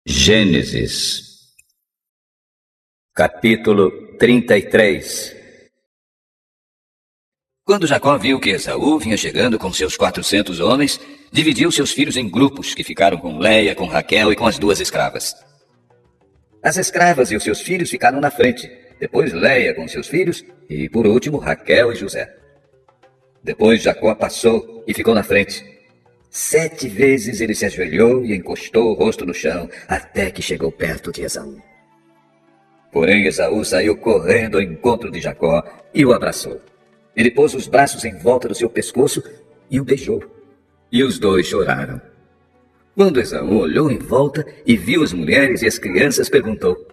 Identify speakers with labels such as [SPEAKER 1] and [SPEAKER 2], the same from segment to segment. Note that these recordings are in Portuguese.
[SPEAKER 1] Gênesis, capítulo 33. Quando Jacó viu que Esaú vinha chegando com seus 400 homens, dividiu seus filhos em grupos, que ficaram com Leia, com Raquel e com as 2 escravas. As escravas e os seus filhos ficaram na frente, depois Leia com seus filhos e, por último, Raquel e José. Depois Jacó passou e ficou na frente. 7 vezes ele se ajoelhou e encostou o rosto no chão, até que chegou perto de Esaú. Porém, Esaú saiu correndo ao encontro de Jacó e o abraçou. Ele pôs os braços em volta do seu pescoço e o beijou. E os 2 choraram. Quando Esaú olhou em volta e viu as mulheres e as crianças, perguntou: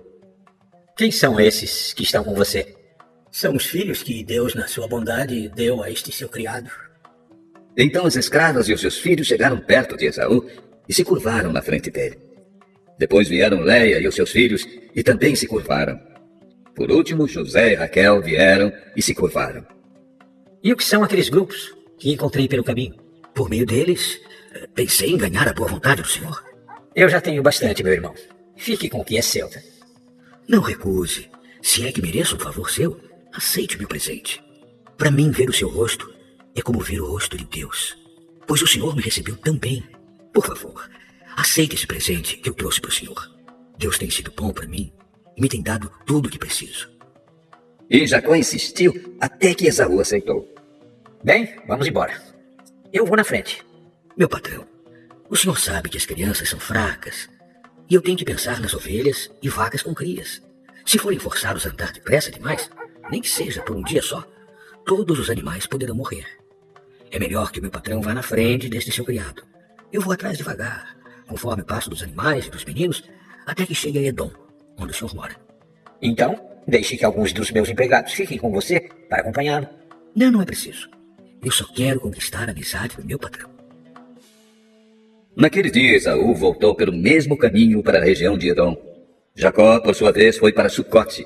[SPEAKER 2] Quem são esses que estão com você? São os filhos que Deus, na sua bondade, deu a este seu criado.
[SPEAKER 1] Então as escravas e os seus filhos chegaram perto de Esaú e se curvaram na frente dele. Depois vieram Leia e os seus filhos e também se curvaram. Por último, José e Raquel vieram e se curvaram.
[SPEAKER 2] E o que são aqueles grupos que encontrei pelo caminho?
[SPEAKER 3] Por meio deles, pensei em ganhar a boa vontade do senhor.
[SPEAKER 2] Eu já tenho bastante, meu irmão. Fique com o que é seu.
[SPEAKER 3] Não recuse. Se é que mereço um favor seu, aceite meu presente. Para mim, ver o seu rosto é como ver o rosto de Deus, pois o senhor me recebeu tão bem. Por favor, aceite esse presente que eu trouxe para o senhor. Deus tem sido bom para mim e me tem dado tudo o que preciso.
[SPEAKER 1] E Jacó insistiu até que Esaú aceitou.
[SPEAKER 2] Bem, vamos embora. Eu vou na frente.
[SPEAKER 3] Meu patrão, o senhor sabe que as crianças são fracas e eu tenho que pensar nas ovelhas e vacas com crias. Se forem forçados a andar depressa demais, nem que seja por um dia só, todos os animais poderão morrer. É melhor que o meu patrão vá na frente deste seu criado. Eu vou atrás devagar, conforme o passo dos animais e dos meninos, até que chegue a Edom, onde o senhor mora.
[SPEAKER 2] Então, deixe que alguns dos meus empregados fiquem com você para acompanhá-lo.
[SPEAKER 3] Não é preciso. Eu só quero conquistar a amizade do meu patrão.
[SPEAKER 1] Naquele dia, Esaú voltou pelo mesmo caminho para a região de Edom. Jacó, por sua vez, foi para Sucote.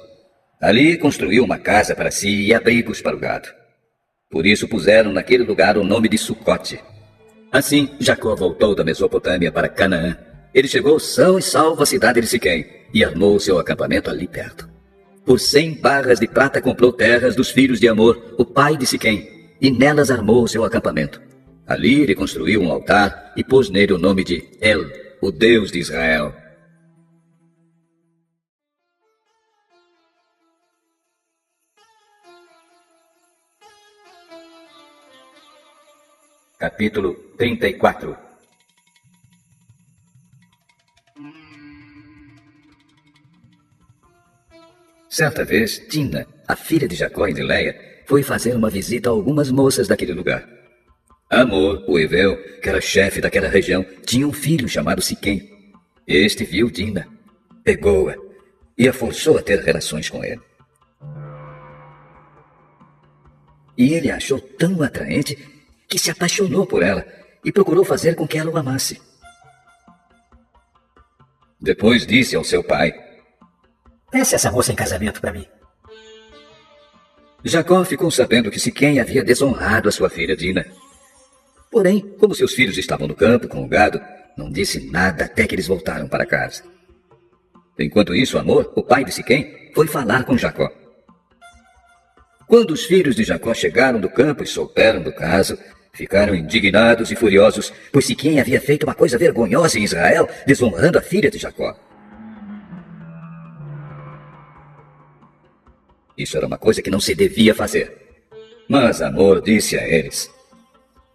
[SPEAKER 1] Ali construiu uma casa para si e abrigos para o gado. Por isso puseram naquele lugar o nome de Sucote. Assim, Jacó voltou da Mesopotâmia para Canaã. Ele chegou são e salvo à cidade de Siquém e armou seu acampamento ali perto. Por 100 barras de prata comprou terras dos filhos de Amor, o pai de Siquém, e nelas armou seu acampamento. Ali ele construiu um altar e pôs nele o nome de El, o Deus de Israel. Capítulo 34. Certa vez, Dina, a filha de Jacó e de Leia, foi fazer uma visita a algumas moças daquele lugar. Amor, o heveu, que era chefe daquela região, tinha um filho chamado Siquém. Este viu Dina, pegou-a e a forçou a ter relações com ele. E ele a achou tão atraente que se apaixonou por ela e procurou fazer com que ela o amasse. Depois disse ao seu pai:
[SPEAKER 2] Peça essa moça em casamento para mim.
[SPEAKER 1] Jacó ficou sabendo que Siquém havia desonrado a sua filha Dina. Porém, como seus filhos estavam no campo com o gado, não disse nada até que eles voltaram para casa. Enquanto isso, Amor, o pai de Siquém, foi falar com Jacó. Quando os filhos de Jacó chegaram do campo e souberam do caso, ficaram indignados e furiosos, pois Siquém havia feito uma coisa vergonhosa em Israel, desonrando a filha de Jacó. Isso era uma coisa que não se devia fazer. Mas Amor disse a eles: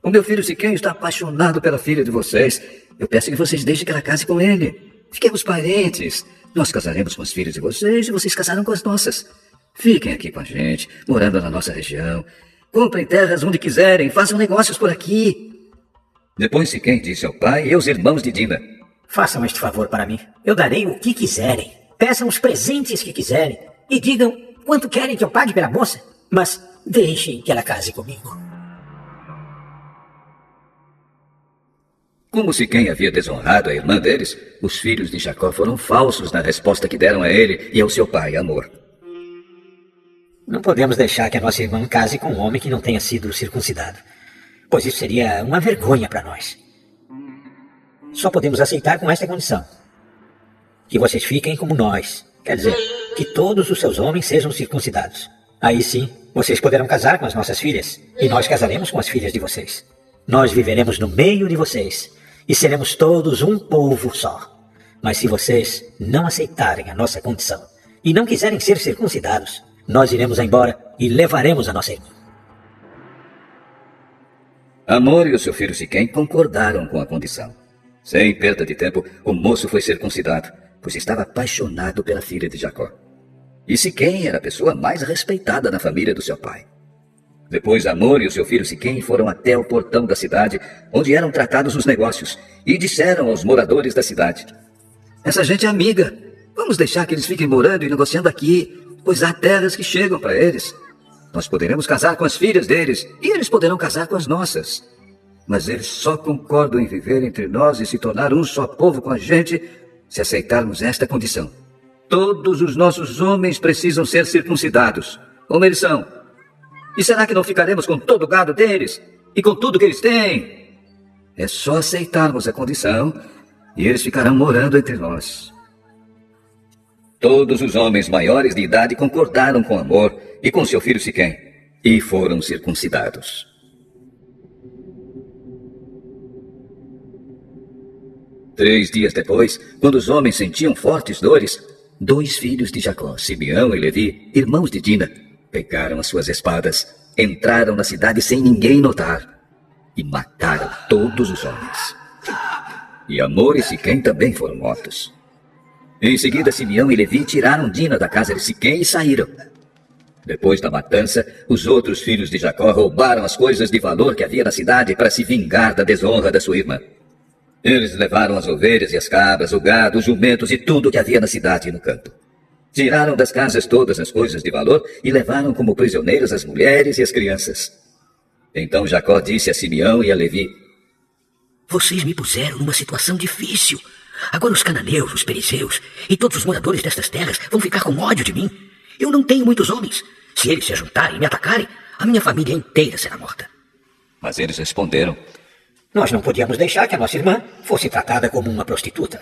[SPEAKER 1] O meu filho Siquém está apaixonado pela filha de vocês. Eu peço que vocês deixem que ela case com ele. Fiquemos parentes. Nós casaremos com as filhas de vocês e vocês casarão com as nossas. Fiquem aqui com a gente, morando na nossa região. Comprem terras onde quiserem, façam negócios por aqui. Depois Siquém disse ao pai e aos irmãos de Dina:
[SPEAKER 2] Façam este favor para mim. Eu darei o que quiserem. Peçam os presentes que quiserem. E digam quanto querem que eu pague pela moça. Mas deixem que ela case comigo.
[SPEAKER 1] Como Siquém havia desonrado a irmã deles, os filhos de Jacó foram falsos na resposta que deram a ele e ao seu pai, Amor.
[SPEAKER 2] Não podemos deixar que a nossa irmã case com um homem que não tenha sido circuncidado, pois isso seria uma vergonha para nós. Só podemos aceitar com esta condição. que vocês fiquem como nós. Quer dizer, que todos os seus homens sejam circuncidados. Aí sim, vocês poderão casar com as nossas filhas, e nós casaremos com as filhas de vocês. Nós viveremos no meio de vocês, e seremos todos um povo só. Mas se vocês não aceitarem a nossa condição, e não quiserem ser circuncidados, nós iremos embora e levaremos a nossa irmã.
[SPEAKER 1] Hamor e o seu filho Siquém concordaram com a condição. Sem perda de tempo, o moço foi circuncidado, pois estava apaixonado pela filha de Jacó. E Siquém era a pessoa mais respeitada na família do seu pai. Depois, Hamor e o seu filho Siquém foram até o portão da cidade, onde eram tratados os negócios, e disseram aos moradores da cidade: essa gente é amiga. Vamos deixar que eles fiquem morando e negociando aqui, pois há terras que chegam para eles. Nós poderemos casar com as filhas deles, e eles poderão casar com as nossas. Mas eles só concordam em viver entre nós e se tornar um só povo com a gente, se aceitarmos esta condição. Todos os nossos homens precisam ser circuncidados, como eles são. E será que não ficaremos com todo o gado deles e com tudo que eles têm? É só aceitarmos a condição e eles ficarão morando entre nós. Todos os homens maiores de idade concordaram com Hamor e com seu filho Siquém e foram circuncidados. Três dias depois, quando os homens sentiam fortes dores, 2 filhos de Jacó, Simeão e Levi, irmãos de Dina, pegaram as suas espadas, entraram na cidade sem ninguém notar e mataram todos os homens. E Hamor e Siquém também foram mortos. Em seguida, Simeão e Levi tiraram Dina da casa de Siquém e saíram. Depois da matança, os outros filhos de Jacó roubaram as coisas de valor que havia na cidade para se vingar da desonra da sua irmã. Eles levaram as ovelhas e as cabras, o gado, os jumentos e tudo que havia na cidade e no campo. Tiraram das casas todas as coisas de valor e levaram como prisioneiras as mulheres e as crianças. Então Jacó disse a Simeão e a Levi:
[SPEAKER 3] vocês me puseram numa situação difícil. Agora os cananeus, os perizeus e todos os moradores destas terras vão ficar com ódio de mim. Eu não tenho muitos homens. Se eles se juntarem e me atacarem, a minha família inteira será morta.
[SPEAKER 1] Mas eles responderam:
[SPEAKER 2] nós não podíamos deixar que a nossa irmã fosse tratada como uma prostituta.